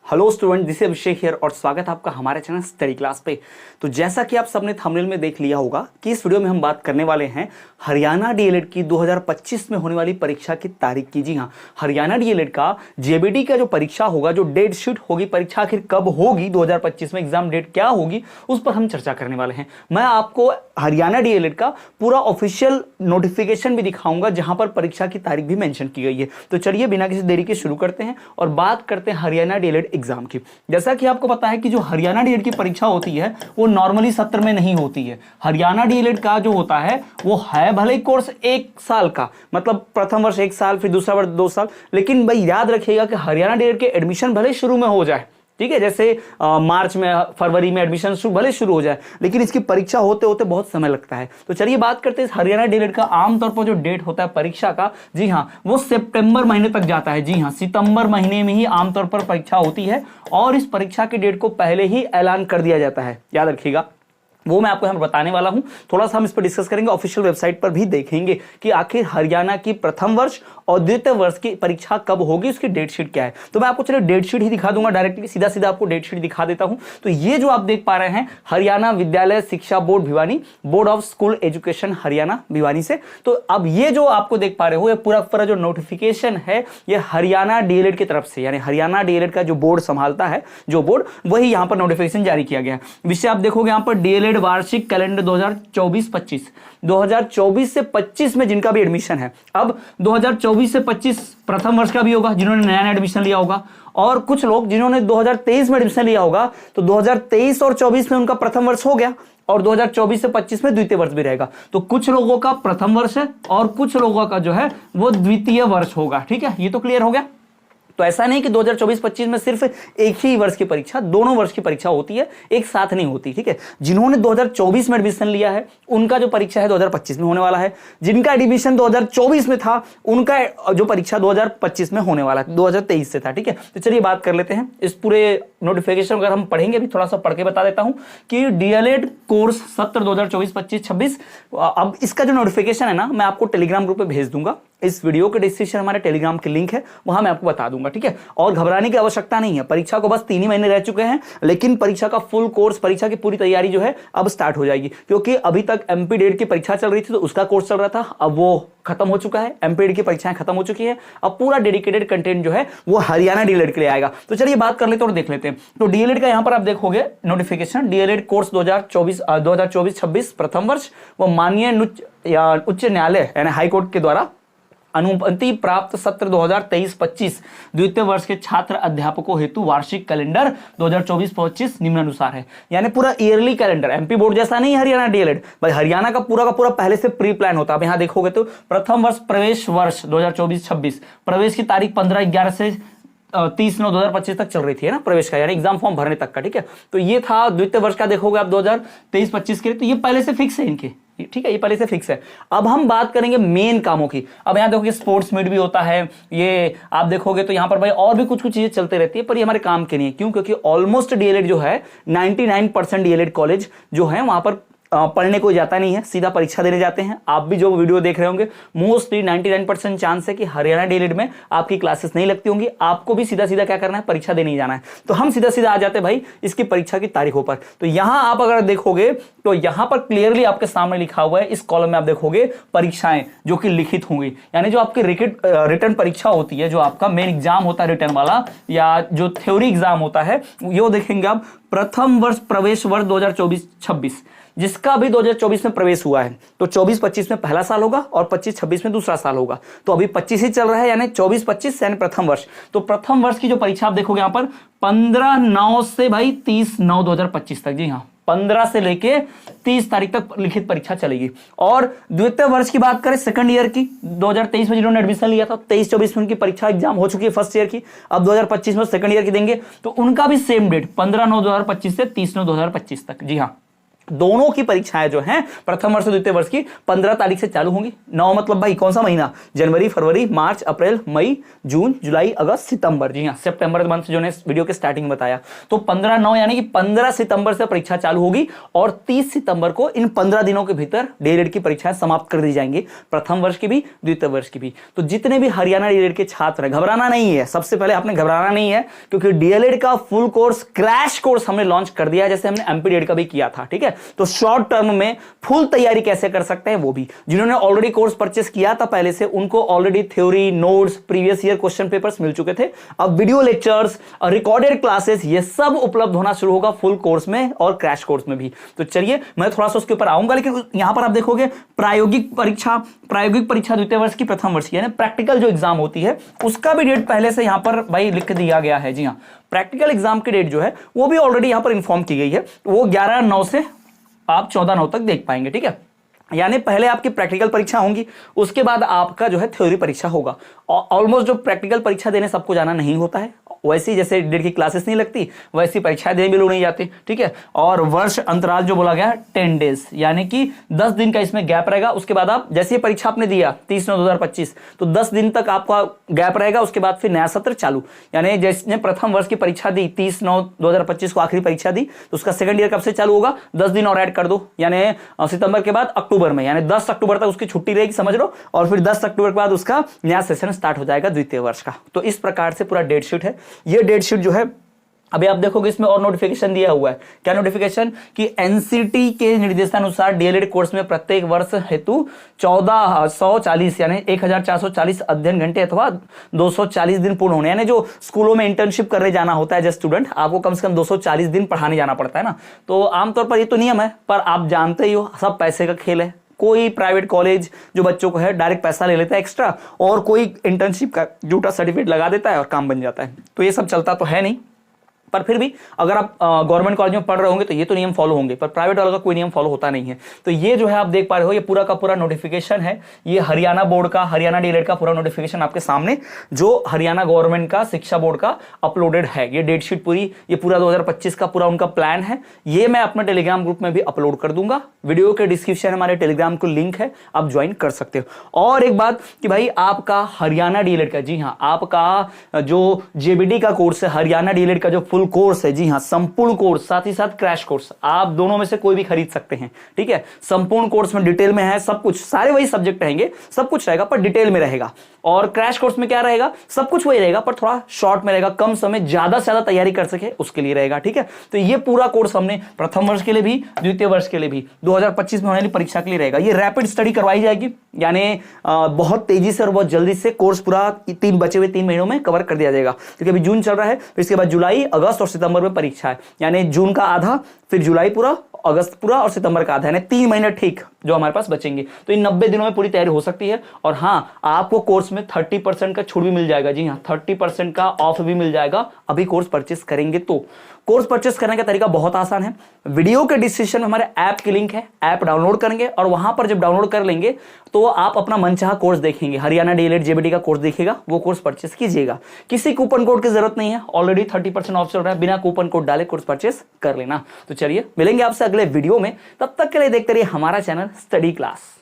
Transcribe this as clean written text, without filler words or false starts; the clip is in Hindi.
Hello student, this is Abhishek here और स्वागत है आपका हमारे चैनल स्टडी क्लास पे। तो जैसा कि आप सबने थंबनेल में देख लिया होगा कि इस वीडियो में हम बात करने वाले हैं हरियाणा डीएलएड की 2025 में होने वाली परीक्षा की तारीख की। जी हाँ, हरियाणा डीएलएड का जेबीटी का जो परीक्षा होगा, जो डेट शीट होगी, परीक्षा आखिर कब होगी, 2025 में एग्जाम डेट क्या होगी, उस पर हम चर्चा करने वाले हैं। मैं आपको हरियाणा डीएलएड का पूरा ऑफिशियल नोटिफिकेशन भी दिखाऊंगा जहां पर परीक्षा की तारीख भी मेंशन की गई है। तो चलिए बिना किसी देरी के शुरू करते हैं और बात करते हैं हरियाणा डीएलएड एग्जाम की। जैसा कि आपको पता है कि जो हरियाणा डीएलएड की परीक्षा होती है वो नॉर्मली सत्र में नहीं होती है। हरियाणा डीएलएड का जो होता है वो है भले कोर्स 1 साल का, मतलब प्रथम वर्ष 1 साल, फिर दूसरा वर्ष 2 साल, लेकिन भाई याद रखिएगा कि हरियाणा डीएलएड के एडमिशन भले शुरू में हो जाए, ठीक है, जैसे मार्च में, फरवरी में एडमिशन भले शुरू हो जाए, लेकिन इसकी परीक्षा होते होते बहुत समय लगता है। तो चलिए बात करते हैं हरियाणा डीएलएड का आमतौर पर जो डेट होता है परीक्षा का। जी हाँ, वो सितंबर महीने तक जाता है। जी हाँ, सितंबर महीने में ही आमतौर पर परीक्षा होती है और इस परीक्षा की डेट को पहले ही ऐलान कर दिया जाता है, याद रखिएगा। वो मैं आपको यहाँ बताने वाला हूं, थोड़ा सा हम इस पर डिस्कस करेंगे, ऑफिशियल वेबसाइट पर भी देखेंगे कि आखिर हरियाणा की प्रथम वर्ष और द्वितीय वर्ष की परीक्षा कब होगी, उसकी डेट शीट क्या है। तो मैं आपको चलिए डेट शीट ही दिखा दूंगा, डायरेक्टली सीधा सीधा आपको डेट शीट दिखा देता हूं। तो ये जो आप देख पा रहे हैं हरियाणा विद्यालय शिक्षा board Bhiwani, board of school education Haryana Bhiwani से। तो अब ये जो आपको देख पा रहे हो, ये पूरा जो नोटिफिकेशन है ये हरियाणा डीएलएड की तरफ से, यानी हरियाणा डीएलएड का जो बोर्ड संभालता है, जो बोर्ड, वही यहाँ पर नोटिफिकेशन जारी किया गया है। विषय आप देखोगे यहाँ पर डीएलएड वार्षिक कैलेंडर 2024-25, 2024 से 25 में जिनका भी एडमिशन है। अब 2024 से 25 प्रथम वर्ष का भी होगा जिन्होंने नया एडमिशन लिया होगा, और कुछ लोग जिन्होंने 2023 में एडमिशन लिया होगा, तो 2023 और 24 में उनका प्रथम वर्ष हो गया और 2024 से 25 में द्वितीय वर्ष भी रहेगा। तो कुछ लोगों का प्रथम वर्ष है और कुछ लोगों का जो है वो द्वितीय वर्ष होगा। ठीक है, ये तो क्लियर हो गया। तो ऐसा नहीं कि 2024-25 में सिर्फ एक ही वर्ष की परीक्षा, दोनों वर्ष की परीक्षा होती है, एक साथ नहीं होती। ठीक है, जिन्होंने 2024 में एडमिशन लिया है उनका जो परीक्षा है 2025 में होने वाला है, जिनका एडमिशन 2024 में था उनका जो परीक्षा 2025 में होने वाला है, 2023 से था। ठीक है, तो चलिए बात कर लेते हैं इस पूरे नोटिफिकेशन। अगर हम पढ़ेंगे भी, थोड़ा सा पढ़ के बता देता हूं कि डीएलएड कोर्स सत्र 2024-25-26, अब इसका जो नोटिफिकेशन है ना, मैं आपको टेलीग्राम ग्रुप पे भेज दूंगा। इस वीडियो के डिस्क्रिप्शन हमारे टेलीग्राम की लिंक है, वहां मैं आपको बता दूंगा। ठीक है, और घबराने की आवश्यकता नहीं है। परीक्षा को बस 3 ही महीने रह चुके हैं, लेकिन परीक्षा का फुल कोर्स, परीक्षा की पूरी तैयारी जो है अब स्टार्ट हो जाएगी, क्योंकि अभी तक एमपी डेट की परीक्षा चल रही थी तो उसका कोर्स चल रहा था, अब वो खत्म हो चुका है। एमपी डेट की परीक्षाएं खत्म हो चुकी है, अब पूरा डेडिकेटेड कंटेंट जो है वो हरियाणा डीएलएड के लिए आएगा। तो चलिए बात कर लेते हैं और देख लेते हैं। तो डीएलएड का यहां पर आप देखोगे नोटिफिकेशन, डीएलएड कोर्स 2024-26 प्रथम वर्ष व माननीय उच्च न्यायालय यानी हाईकोर्ट के द्वारा अनुमति प्राप्त सत्र 2023-25 द्वितीय वर्ष के छात्र अध्यापकों हेतु वार्षिक कैलेंडर 2024-25 निम्नानुसार है। यानी पूरा ईयरली कैलेंडर, एमपी बोर्ड जैसा नहीं हरियाणा डीएलएड, भाई हरियाणा का पूरा पहले से प्री प्लान होता है। आप यहां देखोगे तो प्रथम वर्ष प्रवेश वर्ष 2024-26, प्रवेश की तारीख 15/11 से 30/9/2025 तक चल रही थी, है ना, प्रवेश का, यानी एग्जाम फॉर्म भरने तक का। ठीक है, तो ये था द्वितीय वर्ष का। देखोगे आप 2023-25 के लिए, तो ये पहले से फिक्स है इनके। ठीक है, ये पहले से फिक्स है। अब हम बात करेंगे मेन कामों की। अब यहां देखोगे स्पोर्ट्स मीट भी होता है, ये आप देखोगे तो यहां पर भाई और भी कुछ चीजें चलते रहती है, पर ये हमारे काम के नहीं है। क्यों? क्योंकि ऑलमोस्ट डीएलएड जो है 99% डीएलएड कॉलेज जो है वहां पर पढ़ने कोई जाता नहीं है, सीधा परीक्षा देने जाते हैं। आप भी जो वीडियो देख रहे होंगे, मोस्टली 99% चांस है कि हरियाणा डीएलएड में आपकी क्लासेस नहीं लगती होंगी, आपको भी सीधा सीधा क्या करना है, परीक्षा देने ही जाना है। तो हम सीधा सीधा आ जाते हैं भाई इसकी परीक्षा की तारीखों पर। तो यहां आप अगर देखोगे तो यहां पर क्लियरली आपके सामने लिखा हुआ है, इस कॉलम में आप देखोगे परीक्षाएं जो कि लिखित होंगी, यानी जो आपकी रिटर्न परीक्षा होती है, जो आपका मेन एग्जाम होता है रिटर्न वाला, या जो थ्योरी एग्जाम होता है, ये देखेंगे आप प्रथम वर्ष प्रवेश वर्ष 2024-26, जिसका भी 2024 में प्रवेश हुआ है, तो 24-25 में पहला साल होगा और 25-26 में दूसरा साल होगा। तो अभी 25 ही चल रहा है, यानी 24-25 यानी प्रथम वर्ष। तो प्रथम वर्ष की जो परीक्षा आप देखोगे यहां पर 15/9 से भाई 30/9/2025 तक। जी हाँ, 15 से लेके 30 तारीख तक लिखित परीक्षा चलेगी। और द्वितीय वर्ष की बात करें, सेकंड ईयर की, 2023 में जिन्होंने एडमिशन लिया था 23-24 में उनकी परीक्षा एग्जाम हो चुकी है फर्स्ट ईयर की, अब 2025 में सेकंड ईयर की देंगे, तो उनका भी सेम डेट 15/9/2025 से 30/9/2025 तक। जी हाँ, दोनों की परीक्षाएं जो हैं प्रथम वर्ष और द्वितीय वर्ष की 15 तारीख से चालू होंगी। 9 मतलब भाई कौन सा महीना? जनवरी, फरवरी, मार्च, अप्रैल, मई, जून, जुलाई, अगस्त, सितंबर। जी हाँ, सितंबर मंथ जो ने वीडियो के स्टार्टिंग में बताया। तो 15/9 यानी कि 15 सितंबर से परीक्षा चालू होगी और 30 सितंबर को इन 15 दिनों के भीतर डीएलएड की परीक्षाएं समाप्त कर दी जाएंगी, प्रथम वर्ष की भी द्वितीय वर्ष की भी। तो जितने भी हरियाणा डीएलएड के छात्र हैं, घबराना नहीं है। सबसे पहले आपने घबराना नहीं है, क्योंकि डीएलएड का फुल कोर्स, क्रैश कोर्स हमने लॉन्च कर दिया, जैसे हमने एमपी डीएलएड का भी किया था। ठीक है, तो शॉर्ट टर्म में फुल तैयारी कैसे कर सकते हैं वो भी। जिन्होंने ऑलरेडी कोर्स परचेस किया था पहले से, उनको already theory, notes, previous year question papers मिल चुके थे। अब वीडियो लेक्चर्स और रिकॉर्डेड क्लासेस ये सब उपलब्ध होना शुरू होगा फुल कोर्स में और क्रैश कोर्स में भी। तो चलिए मैं थोड़ा सा उसके ऊपर आऊंगा, लेकिन यहां पर आप देखोगे प्रायोगिक परीक्षा द्वितीय वर्ष की, प्रथम वर्ष की, यानी प्रैक्टिकल जो एग्जाम होती है उसका भी डेट पहले से यहां पर भाई लिख दिया गया है। जी हाँ, प्रैक्टिकल एग्जाम की डेट जो है वो भी ऑलरेडी यहां पर इंफॉर्म की गई है। वो 11/9 से आप 14/9 तक देख पाएंगे। ठीक है, यानी पहले आपकी प्रैक्टिकल परीक्षा होंगी, उसके बाद आपका जो है थ्योरी परीक्षा होगा। ऑलमोस्ट जो प्रैक्टिकल परीक्षा देने सबको जाना नहीं होता है, वैसी जैसे डेढ़ की क्लासेस नहीं लगती वैसी परीक्षाएं देने भी लोग नहीं जाते। ठीक है, और वर्ष अंतराल जो बोला गया 10 डेज, यानी कि 10 दिन का इसमें गैप रहेगा। उसके बाद आप जैसे ये परीक्षा आपने दिया 30/9/2025, तो 10 दिन तक आपका गैप रहेगा, उसके बाद फिर नया सत्र चालू। यानी जैसे प्रथम वर्ष की परीक्षा दी 30/9/2025 को आखिरी परीक्षा दी, तो उसका सेकंड ईयर कब से चालू होगा? 10 दिन और ऐड कर दो, यानी सितंबर के बाद अक्टूबर में, यानी 10 अक्टूबर तक उसकी छुट्टी रहेगी, समझ लो। और फिर 10 अक्टूबर के बाद उसका नया सेशन स्टार्ट हो जाएगा द्वितीय वर्ष का। तो इस प्रकार से पूरा डेट शीट है। ये डेट शीट जो है अभी आप देखोगे इसमें और नोटिफिकेशन दिया हुआ है। क्या नोटिफिकेशन? कि एनसीटी के निर्देशानुसार डीएलएड कोर्स में प्रत्येक वर्ष हेतु 1440 यानी 1440 अध्ययन घंटे अथवा 240 दिन पूर्ण होने, यानी जो स्कूलों में इंटर्नशिप करने जाना होता है एज स्टूडेंट, आपको कम से कम 240 दिन पढ़ाने जाना पड़ता है ना। तो आमतौर पर ये तो नियम है, पर आप जानते ही हो सब पैसे का खेल है। कोई प्राइवेट कॉलेज जो बच्चों को है डायरेक्ट पैसा ले लेता है एक्स्ट्रा, और कोई इंटर्नशिप का झूठा सर्टिफिकेट लगा देता है और काम बन जाता है। तो ये सब चलता तो है नहीं, पर फिर भी अगर आप गवर्नमेंट कॉलेज में पढ़ रहे होंगे तो ये तो नियम फॉलो होंगे, पर प्राइवेट वालों का कोई नियम फॉलो होता नहीं है। तो ये जो है आप देख पा रहे हो, ये पूरा का पूरा नोटिफिकेशन है। ये हरियाणा बोर्ड का, हरियाणा डीएलएड का पूरा नोटिफिकेशन आपके सामने, जो हरियाणा गवर्नमेंट का शिक्षा बोर्ड का अपलोडेड है। ये डेट शीट पूरी, ये पूरा 2025 का पूरा उनका प्लान है। ये मैं अपने टेलीग्राम ग्रुप में भी अपलोड कर दूंगा। वीडियो के डिस्क्रिप्शन में हमारे टेलीग्राम को लिंक है, आप ज्वाइन कर सकते हो। और एक बात कि भाई आपका हरियाणा डीएलएड का, जी हाँ, आपका जो जेबीडी का कोर्स है, हरियाणा डीएलएड का जो फुल कोर्स है, जी हां, संपूर्ण कोर्स, साथ ही साथ क्रैश कोर्स, आप दोनों में से कोई भी खरीद सकते हैं। ठीक है, संपूर्ण कोर्स में डिटेल में है सब कुछ, सारे वही सब्जेक्ट रहेंगे, सब कुछ रहेगा पर डिटेल में रहेगा। और क्रैश कोर्स में क्या रहेगा? सब कुछ वही रहेगा पर थोड़ा शॉर्ट में रहेगा, कम समय ज्यादा से ज्यादा तैयारी कर सके उसके लिए रहेगा। ठीक है, तो ये पूरा कोर्स हमने प्रथम वर्ष के लिए भी, द्वितीय वर्ष के लिए भी, 2025 में होने वाली परीक्षा के लिए रहेगा। ये रैपिड स्टडी करवाई जाएगी, यानी बहुत तेजी से और बहुत जल्दी से कोर्स पूरा बचे हुए 3 महीनों में कवर कर दिया जाएगा। क्योंकि अभी जून चल रहा है, इसके बाद जुलाई, अगस्त और सितंबर में परीक्षा है, यानी जून का आधा, फिर जुलाई पूरा, अगस्त पूरा और सितंबर का आधा, यानी 3 महीने ठीक जो हमारे पास बचेंगे। तो इन 90 दिनों में पूरी तैयारी हो सकती है। और हाँ, आपको कोर्स में 30% का छूट भी मिल जाएगा। जी हाँ, 30% का ऑफ भी मिल जाएगा अभी कोर्स परचेस करेंगे तो। कोर्स परचेस करने का तरीका बहुत आसान है। वीडियो के डिस्क्रिप्शन में हमारे ऐप की लिंक है, ऐप डाउनलोड करेंगे और वहां पर जब डाउनलोड कर लेंगे तो आप अपना मनचाहा कोर्स देखेंगे, हरियाणा डीएलएड जेबीडी का कोर्स दिखेगा, वो कोर्स परचेस कीजिएगा। किसी कूपन कोड की जरूरत नहीं है, ऑलरेडी 30% ऑफ चल रहा है, बिना कूपन कोड डाले कोर्स परचेस कर लेना। तो चलिए मिलेंगे आपसे अगले वीडियो में, तब तक के लिए देखते रहिए हमारा चैनल स्टडी क्लास।